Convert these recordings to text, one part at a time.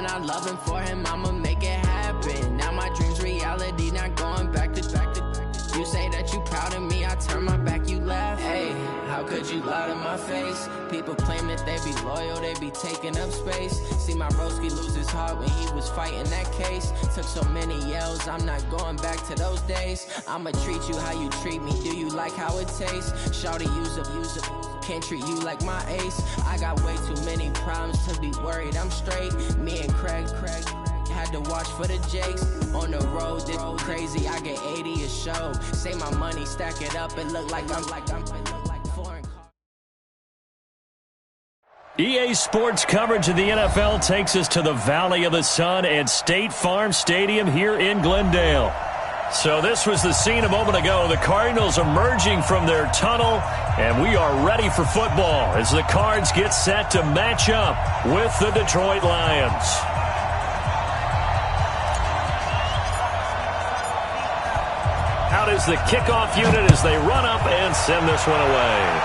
doing, I love him for him, I'ma make it happen. Now my dream's reality, not going back to. You say that you proud of me, I turn my back, you laugh. Hey, how could you lie to my face? People claim that they be loyal, they be taking up space. See my broski lose his heart when he was fighting that case. Took so many yells, I'm not going back to those days. I'ma treat you how you treat me, do you like how it tastes? Shawty, use up, can't treat you like my ace. I got way too many problems to be worried, I'm straight. Me and Craig had to watch for the Jakes. On the road, this crazy, I get 80 a show. Say my money, stack it up, and look like I'm foreign. EA Sports coverage of the NFL takes us to the Valley of the Sun at State Farm Stadium here in Glendale. So this was the scene a moment ago. The Cardinals emerging from their tunnel, and we are ready for football as the Cards get set to match up with the Detroit Lions. Out is the kickoff unit as they run up and send this one away.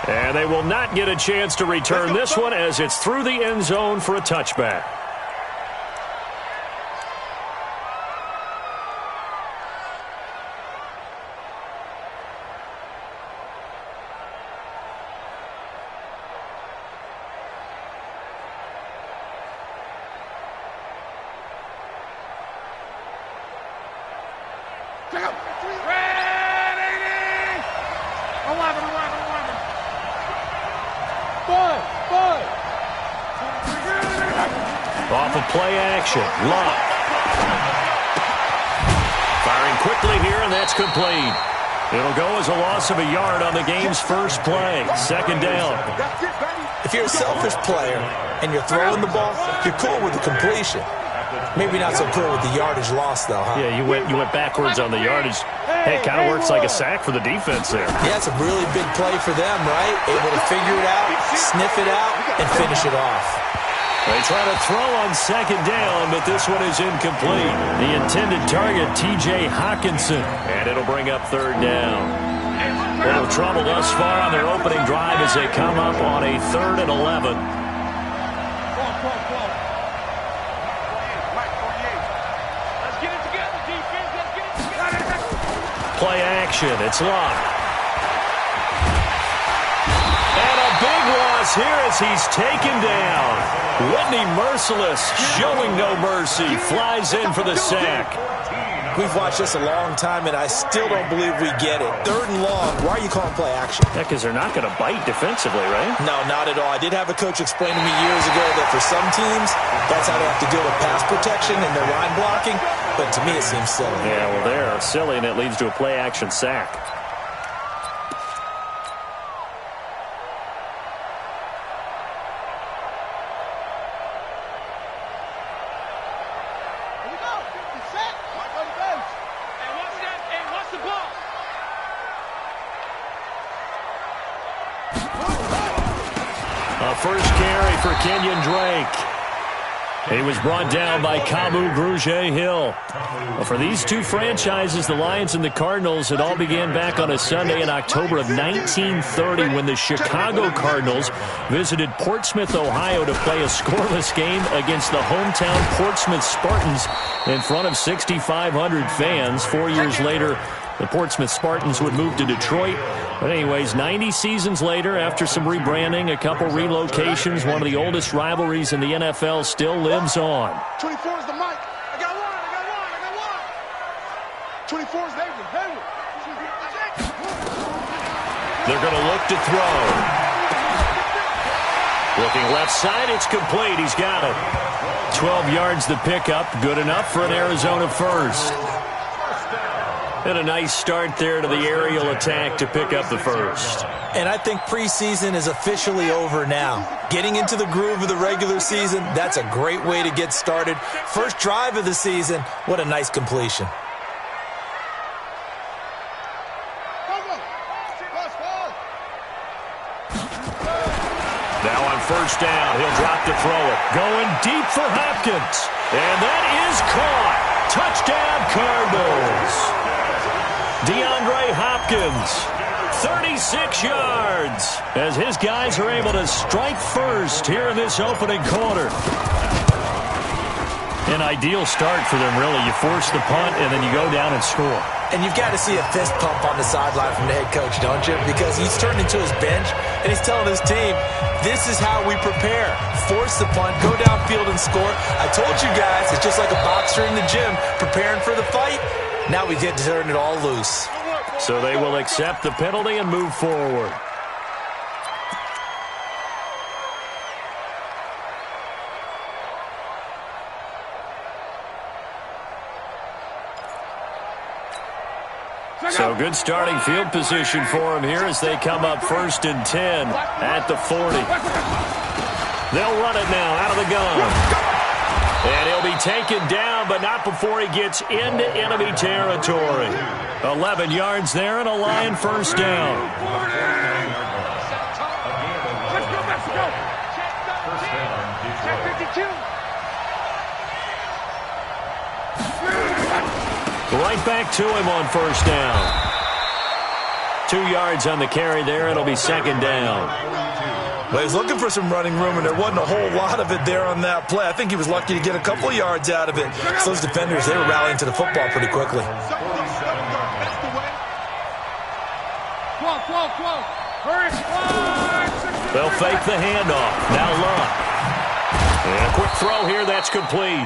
And they will not get a chance to return this one as it's through the end zone for a touchback. Off of play action. Love. Firing quickly here, and that's complete. It'll go as a loss of a yard on the game's first play. Second down. If you're a selfish player and you're throwing the ball, you're cool with the completion. Maybe not so cool with the yardage loss, though, huh? Yeah, you went backwards on the yardage. Hey, it kind of works like a sack for the defense there. Yeah, it's a really big play for them, right? Able to figure it out, sniff it out, and finish it off. They try to throw on second down, but this one is incomplete. The intended target, T.J. Hawkinson, and it'll bring up third down. Little trouble thus far on their opening drive as they come up on a 3rd and 11. Play action, it's locked. And a big loss here as he's taken down. Whitney Merciless, showing no mercy, flies in for the sack. We've watched this a long time, and I still don't believe we get it. 3rd and long, why are you calling play action? Yeah, because they're not going to bite defensively, right? No, not at all. I did have a coach explain to me years ago that for some teams, that's how they have to deal with pass protection and their line blocking, but to me it seems silly. Yeah, well, they're silly, and it leads to a play action sack. First carry for Kenyon Drake. He was brought down by Kamu Grugier-Hill. Well, for these two franchises, the Lions and the Cardinals, it all began back on a Sunday in October of 1930 when the Chicago Cardinals visited Portsmouth, Ohio to play a scoreless game against the hometown Portsmouth Spartans in front of 6,500 fans. 4 years later, the Portsmouth Spartans would move to Detroit. But anyways, 90 seasons later, after some rebranding, a couple relocations, one of the oldest rivalries in the NFL still lives on. 24 is the mic. I got one. 24 is Hayward. They're going to look to throw. Looking left side, it's complete. He's got it. 12 yards to pick up. Good enough for an Arizona first. And a nice start there to the aerial attack to pick up the first. And I think preseason is officially over now. Getting into the groove of the regular season, that's a great way to get started. First drive of the season, what a nice completion. Now on first down, he'll drop to throw it. Going deep for Hopkins. And that is caught. Touchdown, Cardinals. DeAndre Hopkins, 36 yards as his guys are able to strike first here in this opening quarter. An ideal start for them, really. You force the punt, and then you go down and score. And you've got to see a fist pump on the sideline from the head coach, don't you? Because he's turned into his bench, and he's telling his team, this is how we prepare. Force the punt, go downfield and score. I told you guys, it's just like a boxer in the gym preparing for the fight. Now we get to turn it all loose. So they will accept the penalty and move forward. So good starting field position for him here as they come up 1st and 10 at the 40. They'll run it now out of the gun. And he'll be taken down, but not before he gets into enemy territory. 11 yards there and a Lion first down. Let's go. Check 52. Right back to him on first down. 2 yards on the carry there. It'll be 2nd down. Well, he was looking for some running room, and there wasn't a whole lot of it there on that play. I think he was lucky to get a couple of yards out of it. So those defenders, they were rallying to the football pretty quickly. They'll fake the handoff. Now Luck. And a quick throw here. That's complete.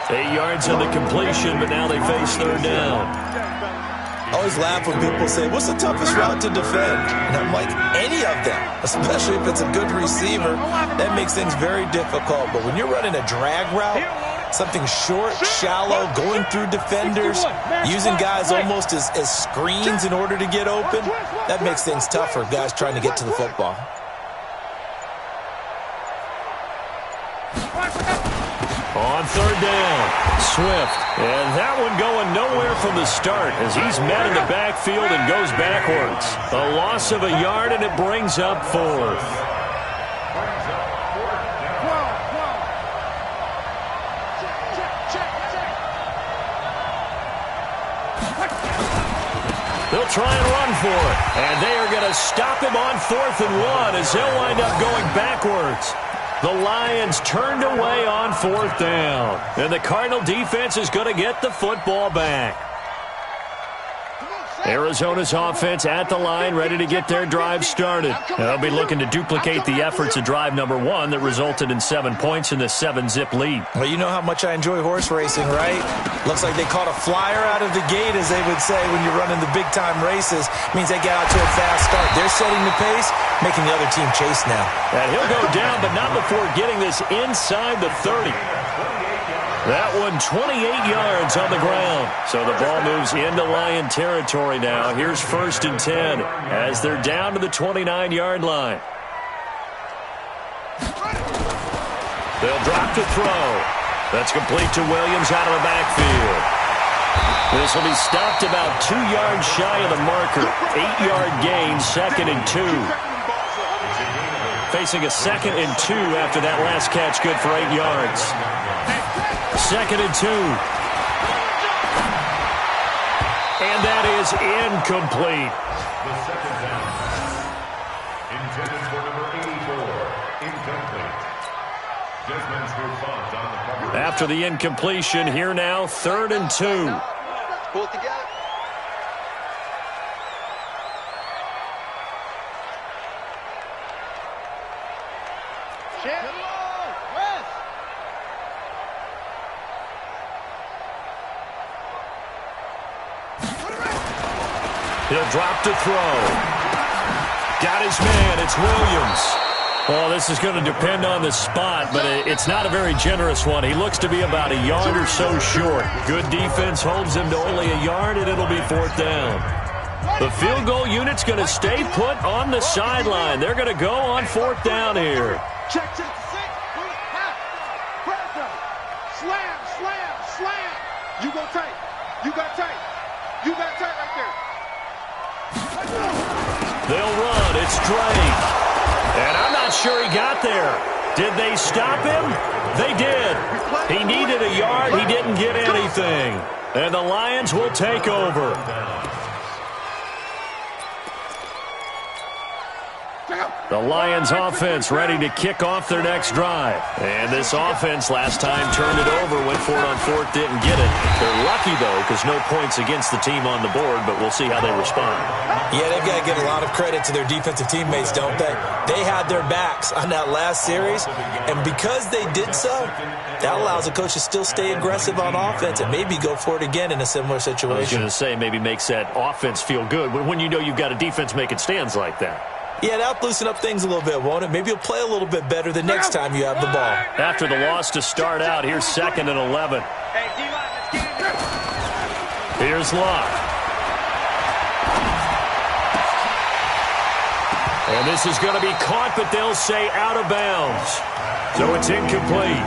8 yards on the completion, but now they face 3rd down. I always laugh when people say, what's the toughest route to defend? And I'm like, any of them, especially if it's a good receiver. That makes things very difficult. But when you're running a drag route, something short, shallow, going through defenders, using guys almost as screens in order to get open, that makes things tough for guys trying to get to the football. On 3rd down, Swift. And that one going nowhere from the start as he's met in the backfield and goes backwards. A loss of a yard, and it brings up 4th. They'll try and run for it. And they are going to stop him on 4th and 1 as they'll wind up going backwards. The Lions turned away on 4th down. And the Cardinal defense is going to get the football back. Arizona's offense at the line, ready to get their drive started. They'll be looking to duplicate the efforts of drive number 1 that resulted in 7 points in the 7-zip lead. Well, you know how much I enjoy horse racing, right? Looks like they caught a flyer out of the gate, as they would say when you're running the big-time races. Means they get out to a fast start. They're setting the pace, making the other team chase now. And he'll go down, but not before getting this inside the 30. That one 28 yards on the ground. So the ball moves into Lion territory now. Here's 1st and 10 as they're down to the 29-yard line. They'll drop to throw. That's complete to Williams out of the backfield. This will be stopped about 2 yards shy of the marker. 8-yard gain, 2nd and 2. Facing a 2nd and 2 after that last catch, good for 8 yards. 2nd and 2. And that is incomplete. The 2nd down. Intended for number 84. Incomplete. Desmond Trufant on the cover. After the incompletion, here now, 3rd and 2. Pull it together. He'll drop to throw. Got his man. It's Williams. Well, this is going to depend on the spot, but it's not a very generous one. He looks to be about a yard or so short. Good defense holds him to only a yard, and it'll be 4th down. The field goal unit's going to stay put on the sideline. They're going to go on 4th down here. Check, 6. Slam, slam, slam. You go tight. You got tight. You got tight right there. They'll run. It's Drake. And I'm not sure he got there. Did they stop him? They did. He needed a yard. He didn't get anything. And the Lions will take over. The Lions offense ready to kick off their next drive. And this offense last time turned it over, went for it on fourth, didn't get it. They're lucky, though, because no points against the team on the board, but we'll see how they respond. Yeah, they've got to give a lot of credit to their defensive teammates, don't they? They had their backs on that last series, and because they did so, that allows the coach to still stay aggressive on offense and maybe go for it again in a similar situation. I was going to say maybe makes that offense feel good when you know you've got a defense making stands like that. Yeah, that'll loosen up things a little bit, won't it? Maybe you'll play a little bit better the next time you have the ball. After the loss to start out, here's 2nd and 11. Here's Locke. And this is going to be caught, but they'll say out of bounds. So it's incomplete.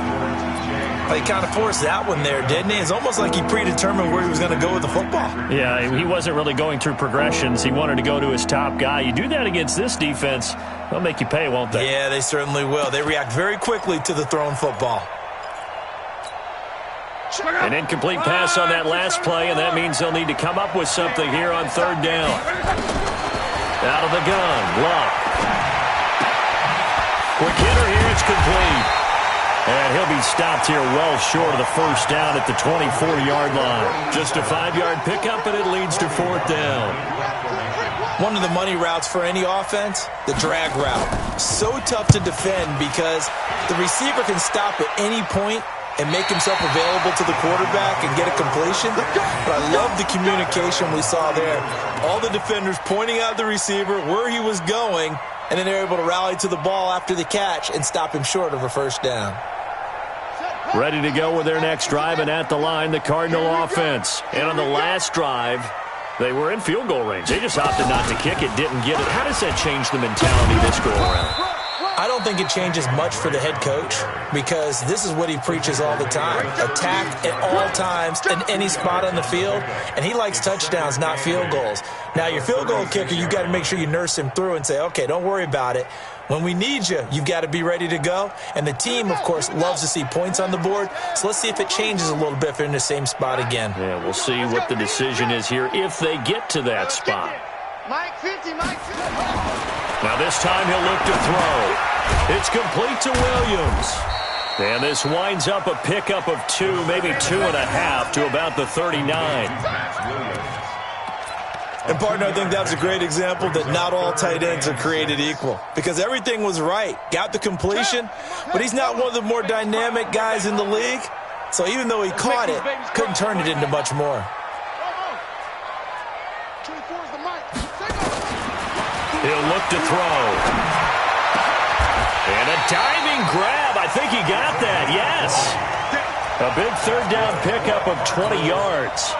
He kind of forced that one there, didn't he? It's almost like he predetermined where he was going to go with the football. Yeah, he wasn't really going through progressions. He wanted to go to his top guy. You do that against this defense, they'll make you pay, won't they? Yeah, they certainly will. They react very quickly to the thrown football. An incomplete pass on that last play, and that means they'll need to come up with something here on 3rd down. Out of the gun, Locke. Quick hitter here, it's complete. And he'll be stopped here well short of the first down at the 24-yard line. Just a 5-yard pickup, and it leads to 4th down. One of the money routes for any offense, the drag route. So tough to defend because the receiver can stop at any point and make himself available to the quarterback and get a completion. But I love the communication we saw there. All the defenders pointing out the receiver, where he was going, and then they're able to rally to the ball after the catch and stop him short of a first down. Ready to go with their next drive, and at the line, the Cardinal offense. And on the last drive, they were in field goal range. They just opted not to kick it, didn't get it. How does that change the mentality this go around? I don't think it changes much for the head coach because this is what he preaches all the time. Attack at all times in any spot on the field, and he likes touchdowns, not field goals. Now, your field goal kicker, you've got to make sure you nurse him through and say, okay, don't worry about it. When we need you, you've got to be ready to go. And the team, of course, loves to see points on the board. So let's see if it changes a little bit if they're in the same spot again. Yeah, we'll see what the decision is here if they get to that spot. Mike 50, Mike 50. Now this time he'll look to throw. It's complete to Williams. And this winds up a pickup of 2, maybe 2.5 to about the 39. And, partner, I think that's a great example that not all tight ends are created equal because everything was right. Got the completion, but he's not one of the more dynamic guys in the league. So even though he caught it, couldn't turn it into much more. He'll look to throw. And a diving grab. I think he got that, yes. A big 3rd down pickup of 20 yards.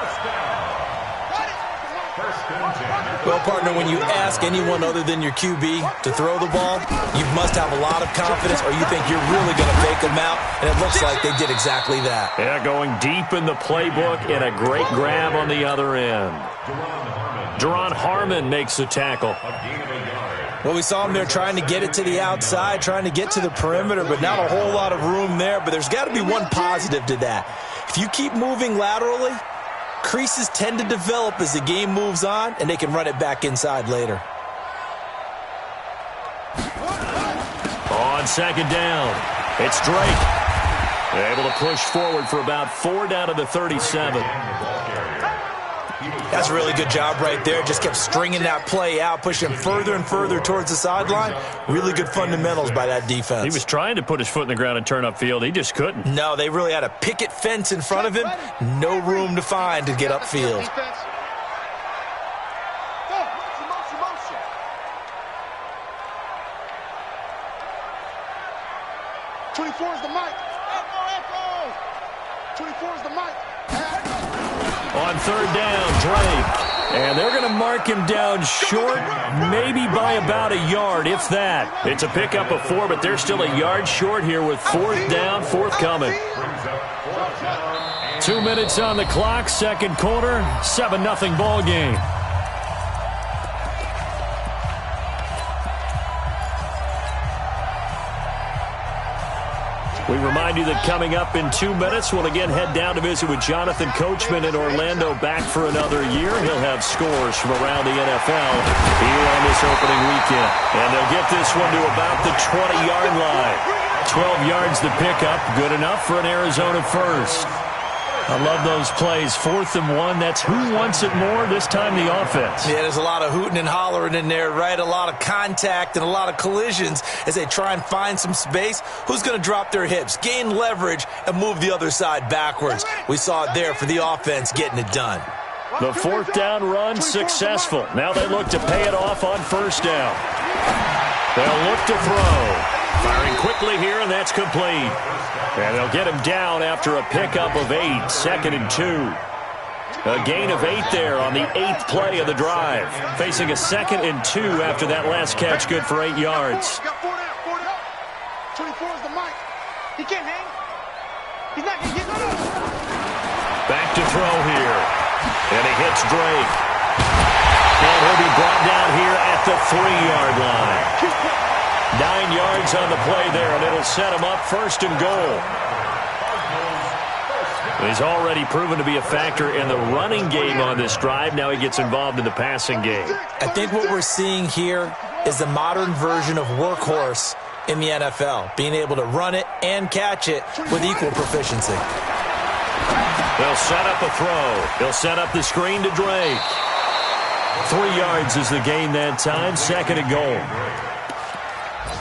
Well, partner, when you ask anyone other than your QB to throw the ball, you must have a lot of confidence or you think you're really going to fake them out, and it looks like they did exactly that. Yeah, going deep in the playbook and a great grab on the other end. Duron Harmon makes the tackle. Well, we saw him there trying to get it to the outside, trying to get to the perimeter, but not a whole lot of room there. But there's got to be one positive to that. If you keep moving laterally, creases tend to develop as the game moves on, and they can run it back inside later. On 2nd down, it's Drake. Able to push forward for about 4 down to the 37. That's a really good job right there. Just kept stringing that play out, pushing further and further towards the sideline. Really good fundamentals by that defense. He was trying to put his foot in the ground and turn upfield. He just couldn't. No, they really had a picket fence in front of him. No room to find to get upfield. 24 is the mic. 24 is the mic. On 3rd down, Drake. And they're going to mark him down short, maybe by about a yard, if that. It's a pickup of 4, but they're still a yard short here with 4th down, 4th coming. 2 minutes on the clock, 2nd quarter, 7-0 ball game. We remind you that coming up in 2 minutes, we'll again head down to visit with Jonathan Coachman in Orlando, back for another year. He'll have scores from around the NFL here on this opening weekend. And they'll get this one to about the 20-yard line. 12 yards to pick up, good enough for an Arizona first. I love those plays. 4th and 1, that's who wants it more, this time the offense. Yeah, there's a lot of hooting and hollering in there, right? A lot of contact and a lot of collisions as they try and find some space. Who's going to drop their hips, gain leverage, and move the other side backwards? We saw it there for the offense getting it done. The 4th down run successful. Now they look to pay it off on 1st down. They'll look to throw. Firing quickly here, and that's complete. And they'll get him down after a pickup of 8, 2nd and 2. A gain of 8 there on the 8th play of the drive. Facing a 2nd and 2 after that last catch, good for 8 yards. 24 is the mic. He can't hang. He's not going to get it. Back to throw here. And he hits Drake. And he'll be brought down here at the 3-yard line. 9 yards on the play there, and it'll set him up 1st and goal. He's already proven to be a factor in the running game on this drive. Now he gets involved in the passing game. I think what we're seeing here is the modern version of workhorse in the NFL, being able to run it and catch it with equal proficiency. They'll set up a throw. He'll set up the screen to Drake. 3 yards is the gain that time, 2nd and goal.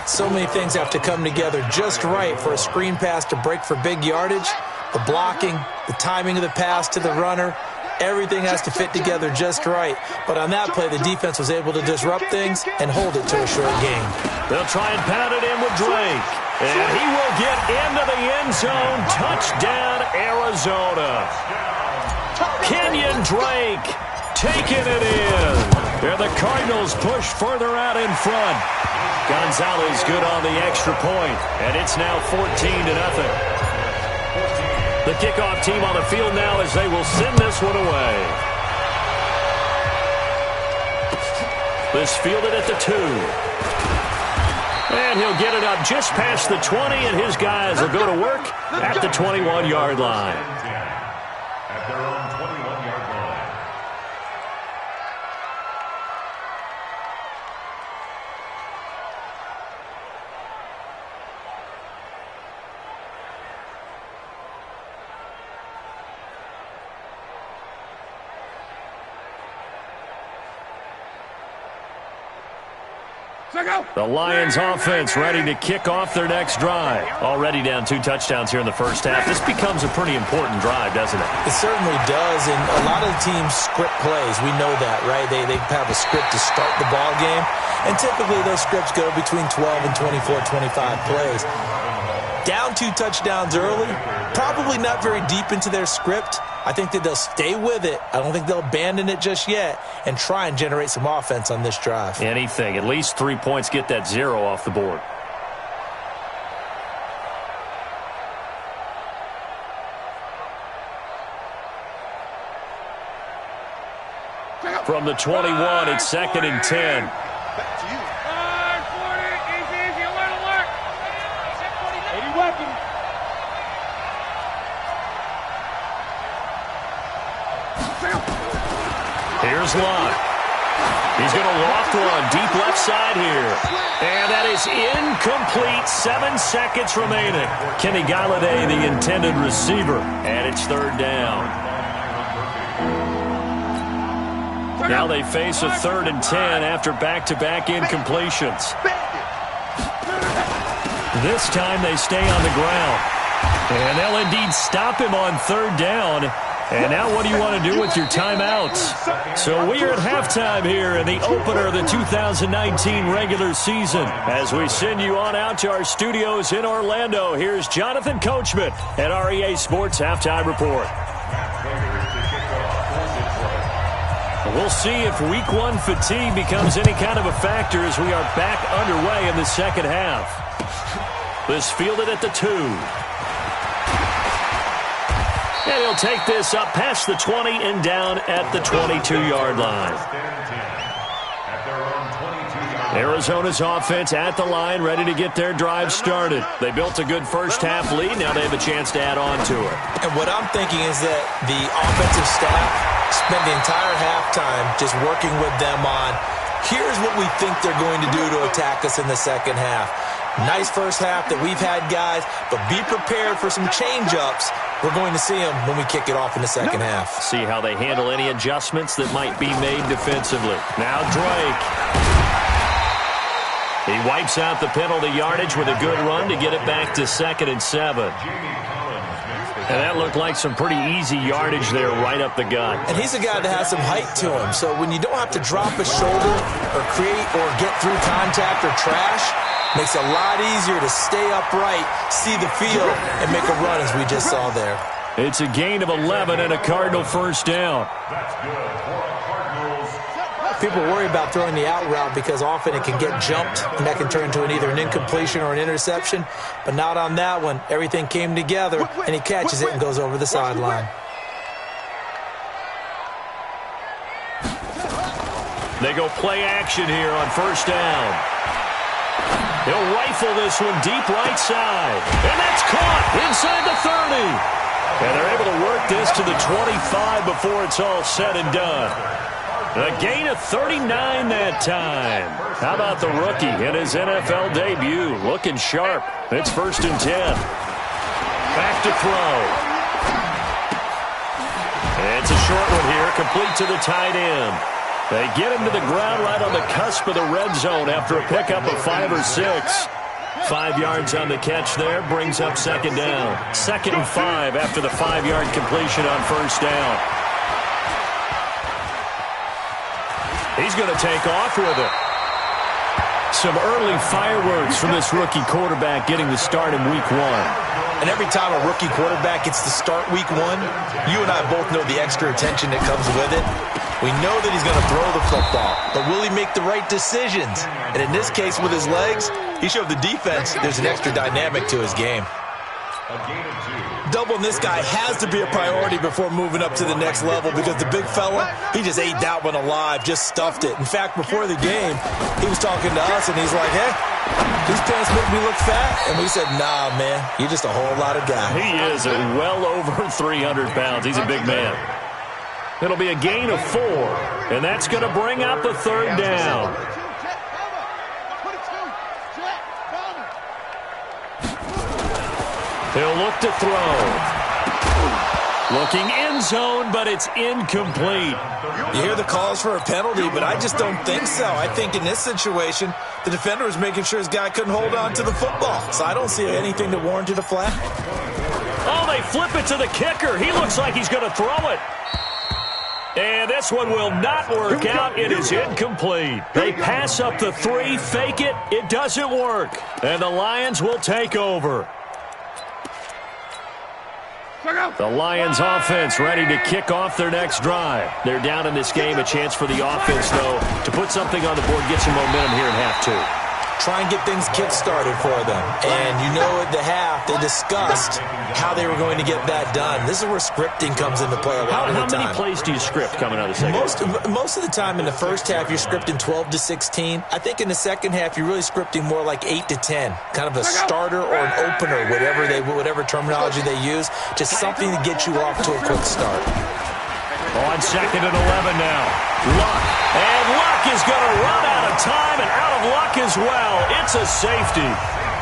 So many things have to come together just right for a screen pass to break for big yardage. The blocking, the timing of the pass to the runner, everything has to fit together just right. But on that play, the defense was able to disrupt things and hold it to a short gain. They'll try and pound it in with Drake. And he will get into the end zone. Touchdown, Arizona. Kenyon Drake taking it in. And the Cardinals push further out in front. Gonzalez good on the extra point, and it's now 14-0. The kickoff team on the field now as they will send this one away. This fielded at the 2. And he'll get it up just past the 20, and his guys will go to work at the 21-yard line. At their own 21-yard line. The Lions offense ready to kick off their next drive. Already down 2 touchdowns here in the first half. This becomes a pretty important drive, doesn't it? It certainly does, and a lot of the teams script plays. We know that, right? They have a script to start the ball game, and typically those scripts go between 12 and 24, 25 plays. Down 2 touchdowns early, probably not very deep into their script. I think that they'll stay with it. I don't think they'll abandon it just yet and try and generate some offense on this drive. Anything. At least 3 points, get that 0 off the board. From the 21, it's 2nd and 10. Back to you. Easy, alert. 80 weapon. Here's Lott. He's going to loft one deep left side here. And that is incomplete. 7 seconds remaining. Kenny Galladay, the intended receiver. And it's 3rd down. Now they face a 3rd and 10 after back-to-back incompletions. This time they stay on the ground. And they'll indeed stop him on 3rd down. And now what do you want to do with your timeouts? So we are at halftime here in the opener of the 2019 regular season. As we send you on out to our studios in Orlando, here's Jonathan Coachman at REA Sports Halftime Report. We'll see if Week 1 fatigue becomes any kind of a factor as we are back underway in the second half. This fielded at the 2. And he'll take this up past the 20 and down at the 22-yard line. At their own 22-yard Arizona's offense at the line, ready to get their drive started. They built a good first-half lead. Now they have a chance to add on to it. And what I'm thinking is that the offensive staff spent the entire halftime just working with them on, here's what we think they're going to do to attack us in the second half. Nice first half that we've had, guys, but be prepared for some change-ups. We're going to see them when we kick it off in the second half. See how they handle any adjustments that might be made defensively. Now Drake. He wipes out the penalty yardage with a good run to get it back to 2nd and 7. And that looked like some pretty easy yardage there right up the gut. And he's a guy that has some height to him. So when you don't have to drop a shoulder or create or get through contact or trash, makes it a lot easier to stay upright, see the field, and make a run as we just saw there. It's a gain of 11 and a Cardinal first down. That's good for a Cardinals. People worry about throwing the out route because often it can get jumped, and that can turn into either an incompletion or an interception. But not on that one. Everything came together, and he catches it and goes over the sideline. They go play action here on first down. He'll rifle this one deep right side. And that's caught inside the 30. And they're able to work this to the 25 before it's all said and done. A gain of 39 that time. How about the rookie in his NFL debut? Looking sharp. It's 1st and 10. Back to throw. It's a short one here, complete to the tight end. They get him to the ground right on the cusp of the red zone after a pickup of 5 or 6. 5 yards on the catch there, brings up 2nd down. 2nd and 5 after the 5-yard completion on first down. He's going to take off with it. Some early fireworks from this rookie quarterback getting the start in week 1. And every time a rookie quarterback gets to start week 1, you and I both know the extra attention that comes with it. We know that he's going to throw the football, but will he make the right decisions? And in this case, with his legs, he showed the defense there's an extra dynamic to his game. Doubling this guy has to be a priority before moving up to the next level because the big fella, he just ate that one alive, just stuffed it. In fact, before the game, he was talking to us, and he's like, hey, these pants make me look fat. And we said, nah, man, you're just a whole lot of guy. He is well over 300 pounds. He's a big man. It'll be a gain of 4, and that's going to bring up a 3rd down. He'll look to throw. Looking end zone, but it's incomplete. You hear the calls for a penalty, but I just don't think so. I think in this situation, the defender was making sure his guy couldn't hold on to the football. So I don't see anything that warranted a flag. Oh, they flip it to the kicker. He looks like he's going to throw it. And this one will not work out. It is incomplete. They pass up the 3, fake it. It doesn't work. And the Lions will take over. The Lions offense ready to kick off their next drive. They're down in this game. A chance for the offense, though, to put something on the board, get some momentum here in half 2. Try and get things kick-started for them. And you know at the half, they discussed how they were going to get that done. This is where scripting comes into play a lot of the time. How many plays do you script coming out of the second? Most of the time in the first half, you're scripting 12 to 16. I think in the second half, you're really scripting more like 8 to 10. Kind of a starter or an opener, whatever terminology they use. Just something to get you off to a quick start. On 2nd and 11 now. Luck. And Luck is going to run out of time and out of luck as well. It's a safety.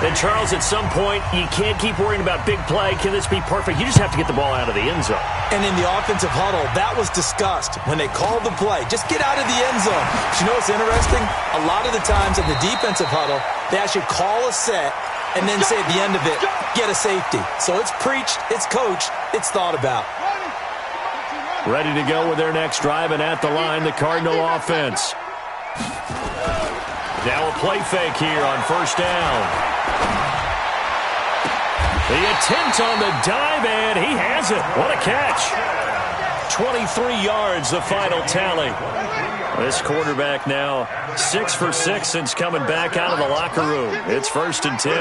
And, Charles, at some point, you can't keep worrying about big play. Can this be perfect? You just have to get the ball out of the end zone. And in the offensive huddle, that was discussed when they called the play. Just get out of the end zone. But you know what's interesting? A lot of the times in the defensive huddle, they actually call a set and then say at the end of it, get a safety. So it's preached, it's coached, it's thought about. Ready to go with their next drive, and at the line, the Cardinal offense. Now a play fake here on first down. The attempt on the dive, and he has it. What a catch. 23 yards, the final tally. This quarterback now 6 for 6 since coming back out of the locker room. It's 1st and 10.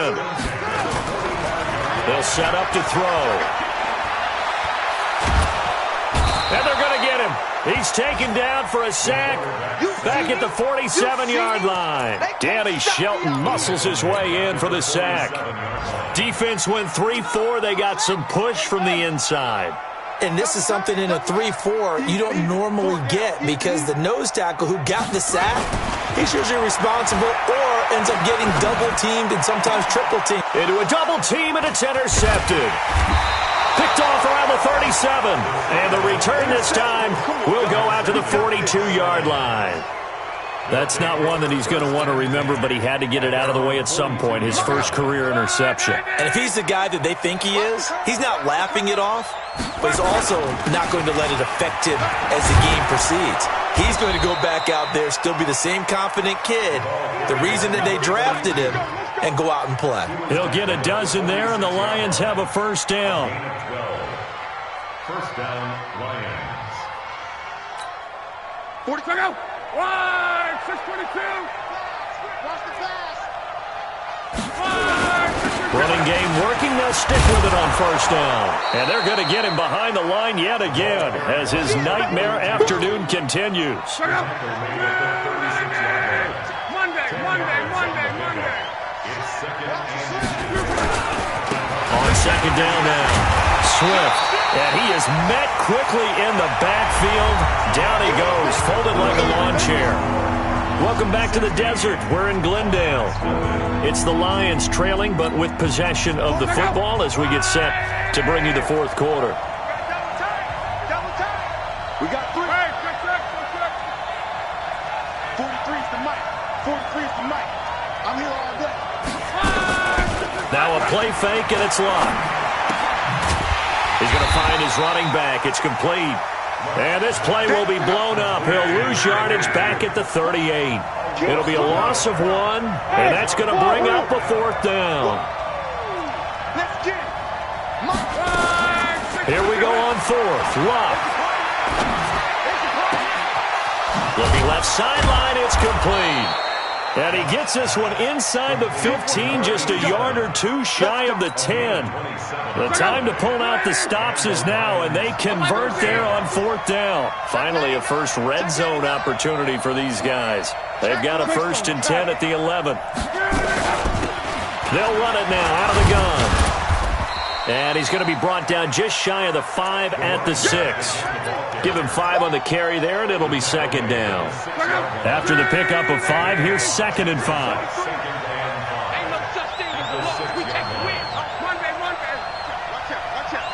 They'll set up to throw. And they're going to get him. He's taken down for a sack back at the 47-yard line. Danny Shelton muscles his way in for the sack. Defense went 3-4. They got some push from the inside. And this is something in a 3-4 you don't normally get because the nose tackle who got the sack, he's usually responsible or ends up getting double-teamed and sometimes triple-teamed. Into a double team, and it's intercepted. Picked off around the 37. And the return this time will go out to the 42-yard line. That's not one that he's going to want to remember, but he had to get it out of the way at some point, his first career interception. And if he's the guy that they think he is, he's not laughing it off, but he's also not going to let it affect him as the game proceeds. He's going to go back out there, still be the same confident kid, the reason that they drafted him, and go out and play. He'll get a dozen there, and the Lions have a first down. First down, Lions. 40 go. Wide, 622. Running game working. They'll stick with it on first down. And they're going to get him behind the line yet again as his nightmare afternoon continues. Monday. On second down now, Swift. And he is met quickly in the backfield. Down he goes, folded like a lawn chair. Welcome back to the desert. We're in Glendale. It's the Lions trailing, but with possession of the football as we get set to bring you the fourth quarter. We got 3. 43's the mic. 43's the mic. I'm here all day. Now a play fake, and it's locked. He's going to find his running back. It's complete. And this play will be blown up. He'll lose yardage back at the 38. It'll be a loss of 1, and that's going to bring up a fourth down. Let's get it. Here we go on fourth. Luck. Looking left sideline. It's complete. And he gets this one inside the 15, just a yard or two shy of the 10. The time to pull out the stops is now, and they convert there on fourth down. Finally, a first red zone opportunity for these guys. They've got a 1st and 10 at the 11. They'll run it now out of the gun. And he's going to be brought down just shy of the 5 at the 6. Give him 5 on the carry there, and it'll be second down. After the pickup of 5, here's 2nd and 5. Ain't no such thing as a loss. We take the win. Monday. Watch out.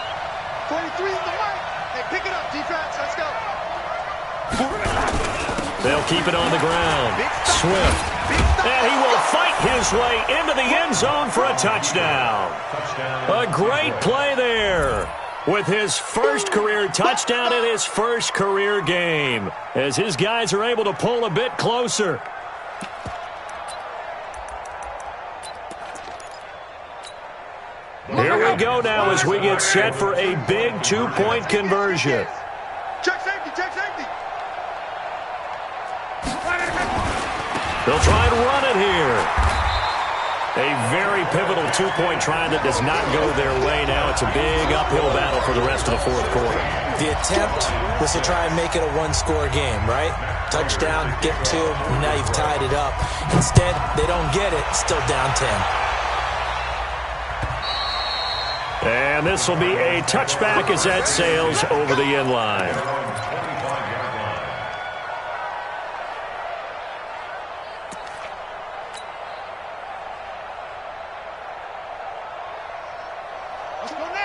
43's the mic. Hey, pick it up, defense. Let's go. They'll keep it on the ground. Swift. And he will fight his way into the end zone for a touchdown. A great play there with his first career touchdown in his first career game as his guys are able to pull a bit closer. Here we go now as we get set for a big 2-point conversion. Check safety. They'll try and run it here. A very pivotal 2-point try that does not go their way. Now it's a big uphill battle for the rest of the fourth quarter. The attempt was to try and make it a one-score game, right? Touchdown, get 2, and now you've tied it up. Instead, they don't get it, still down 10. And this will be a touchback as that sails over the end line.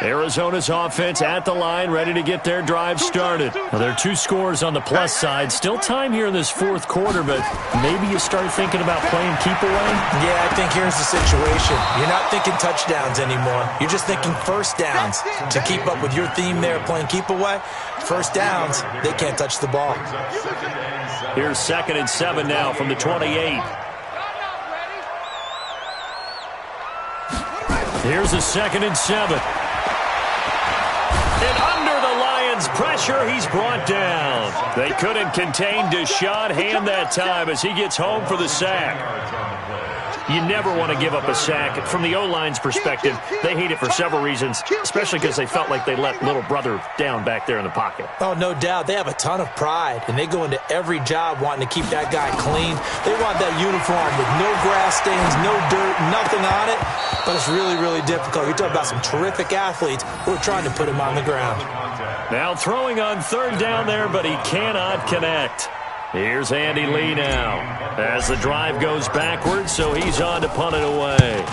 Arizona's offense at the line, ready to get their drive started. Now, there are 2 scores on the plus side. Still time here in this fourth quarter, but maybe you start thinking about playing keep away? Yeah, I think here's the situation. You're not thinking touchdowns anymore. You're just thinking first downs. To keep up with your theme there, playing keep away, first downs, they can't touch the ball. Here's 2nd and 7 now from the 28. Here's a 2nd and 7. And under the Lions' pressure, he's brought down. They couldn't contain Deshaun Hand that time as he gets home for the sack. You never want to give up a sack. From the O-line's perspective, they hate it for several reasons, especially because they felt like they let little brother down back there in the pocket. Oh, no doubt. They have a ton of pride, and they go into every job wanting to keep that guy clean. They want that uniform with no grass stains, no dirt, nothing on it, but it's really, really difficult. You're talking about some terrific athletes who are trying to put him on the ground. Now throwing on third down there, but he cannot connect. Here's Andy Lee now as the drive goes backwards, so he's on to punt it away.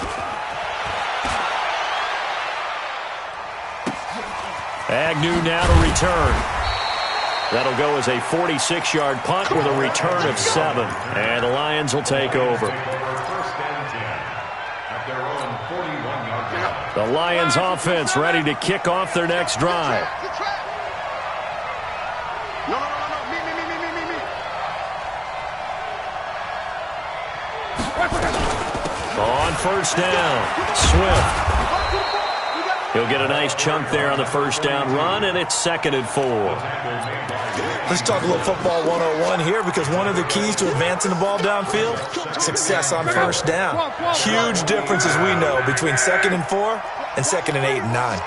Agnew now to return. That'll go as a 46-yard punt with a return of 7. And the Lions will take over. The Lions offense ready to kick off their next drive. On first down, Swift. He'll get a nice chunk there on the first down run, and it's 2nd and 4. Let's talk a little football 101 here, because one of the keys to advancing the ball downfield, success on first down. Huge difference, as we know, between 2nd and 4 and 2nd and 8 and 9.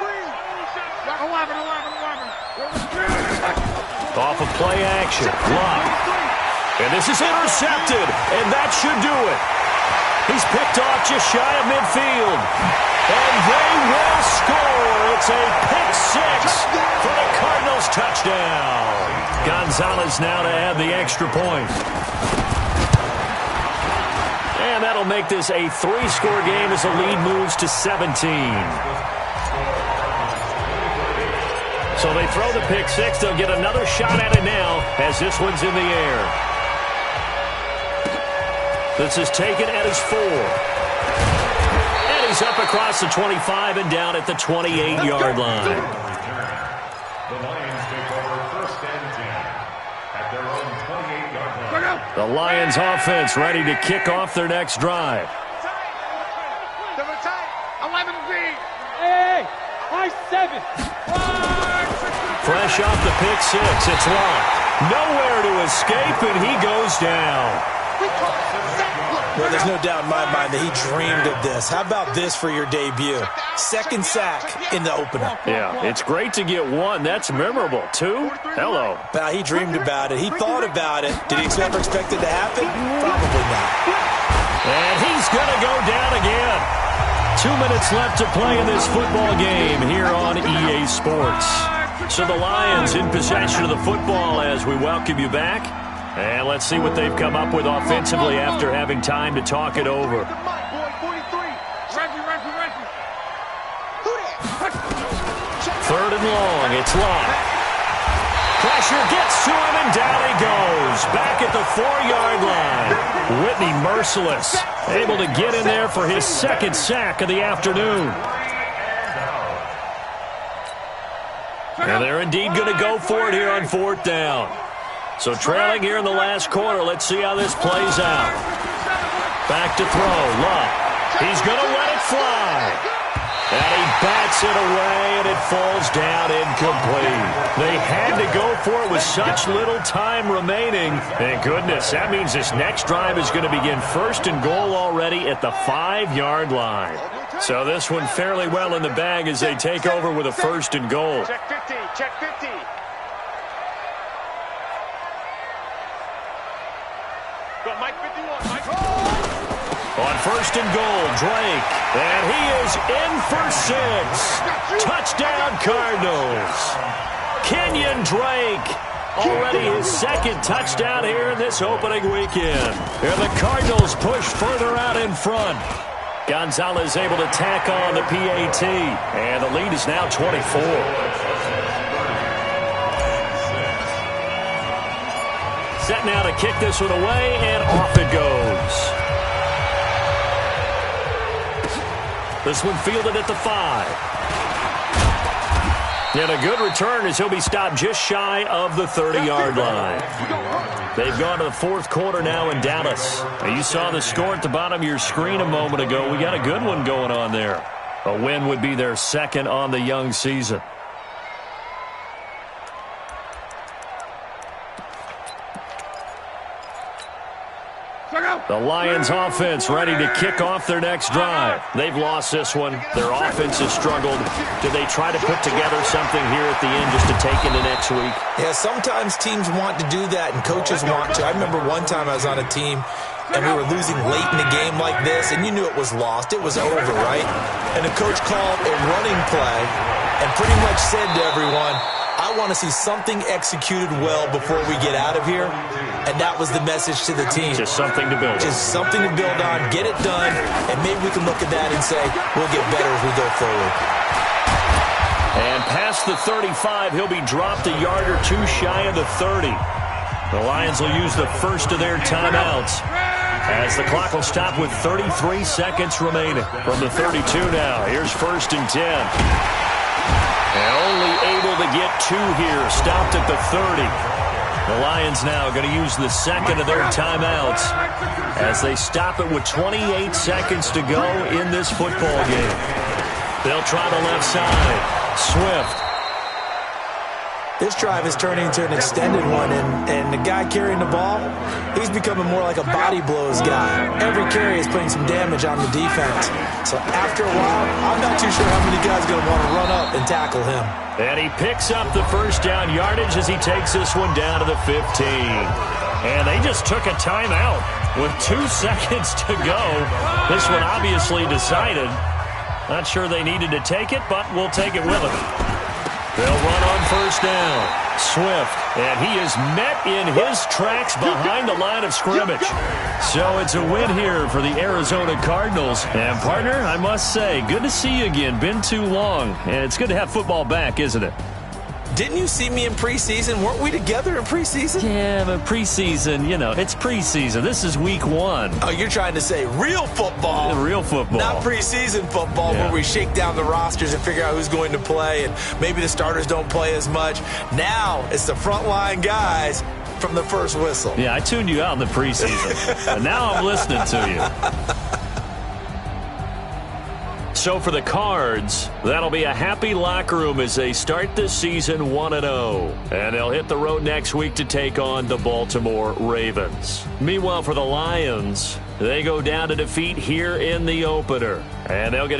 Off of play action, Love. And this is intercepted, and that should do it. He's picked off just shy of midfield. And they will score. It's a pick 6 for the Cardinals touchdown. Gonzalez now to add the extra point. And that'll make this a 3-score game as the lead moves to 17. So they throw the pick 6. They'll get another shot at it now as this one's in the air. This is taken at his 4. And he's up across the 25 and down at the 28-yard line. The Lions take over 1st and 10 at their own 28-yard line. The Lions offense ready to kick off their next drive. Fresh off the pick 6, it's locked. Nowhere to escape, and he goes down. Well, there's no doubt in my mind that he dreamed of this. How about this for your debut? 2nd sack in the opener. Yeah, it's great to get 1. That's memorable. 2? Hello. Well, he dreamed about it. He thought about it. Did he ever expect it to happen? Probably not. And he's going to go down again. 2 minutes left to play in this football game here on EA Sports. So the Lions in possession of the football as we welcome you back. And let's see what they've come up with offensively after having time to talk it over. 3rd and long, it's locked. Pressure gets to him, and down he goes. Back at the 4-yard line. Whitney merciless, able to get in there for his 2nd sack of the afternoon. And they're indeed going to go for it here on 4th down. So trailing here in the last quarter, let's see how this plays out. Back to throw, Love. He's going to let it fly. And he bats it away, and it falls down incomplete. They had to go for it with such little time remaining. And goodness, that means this next drive is going to begin 1st and goal already at the 5-yard line. So this one fairly well in the bag as they take over with a 1st and goal. Check 50, check 50. Go, Mike 51, Mike. On 1st and goal, Drake. And he is in for 6. Touchdown, Cardinals. Kenyon Drake. Already his 2nd touchdown here in this opening weekend. And the Cardinals push further out in front. Gonzalez able to tack on the PAT. And the lead is now 24. Set now to kick this one away, and off it goes. This one fielded at the 5. And a good return as he'll be stopped just shy of the 30-yard line. They've gone to the 4th quarter now in Dallas. And you saw the score at the bottom of your screen a moment ago. We got a good one going on there. A win would be their 2nd on the young season. The Lions offense ready to kick off their next drive. They've lost this one. Their offense has struggled. Do they try to put together something here at the end just to take into next week? Yeah, sometimes teams want to do that and coaches want to. I remember one time I was on a team and we were losing late in the game like this, and you knew it was lost. It was over, right? And the coach called a running play and pretty much said to everyone, I want to see something executed well before we get out of here. And that was the message to the team. Just something to build on. Just something to build on, get it done, and maybe we can look at that and say, we'll get better as we go forward. And past the 35, he'll be dropped a yard or two shy of the 30. The Lions will use the first of their timeouts, as the clock will stop with 33 seconds remaining. From the 32 now, here's 1st and 10. And only able to get 2 here, stopped at the 30. The Lions now going to use the second of their timeouts as they stop it with 28 seconds to go in this football game. They'll try the left side. Swift. This drive is turning into an extended one, and the guy carrying the ball, he's becoming more like a body blows guy. Every carry is putting some damage on the defense. So after a while, I'm not too sure how many guys are going to want to run up and tackle him. And he picks up the first down yardage as he takes this one down to the 15. And they just took a timeout with 2 seconds to go. This one obviously decided. Not sure they needed to take it, but we'll take it with them. They'll run on first down. Swift, and he is met in his tracks behind the line of scrimmage. So it's a win here for the Arizona Cardinals. And, partner, I must say, good to see you again. Been too long. And it's good to have football back, isn't it? Didn't you see me in preseason? Weren't we together in preseason? Yeah, but preseason, you know, it's preseason. This is week 1. Oh, you're trying to say real football. Real football. Not preseason football where we shake down the rosters and figure out who's going to play, and maybe the starters don't play as much. Now it's the frontline guys from the first whistle. Yeah, I tuned you out in the preseason, and now I'm listening to you. So for the Cards, that'll be a happy locker room as they start this season 1-0. And they'll hit the road next week to take on the Baltimore Ravens. Meanwhile, for the Lions, they go down to defeat here in the opener. And they'll get a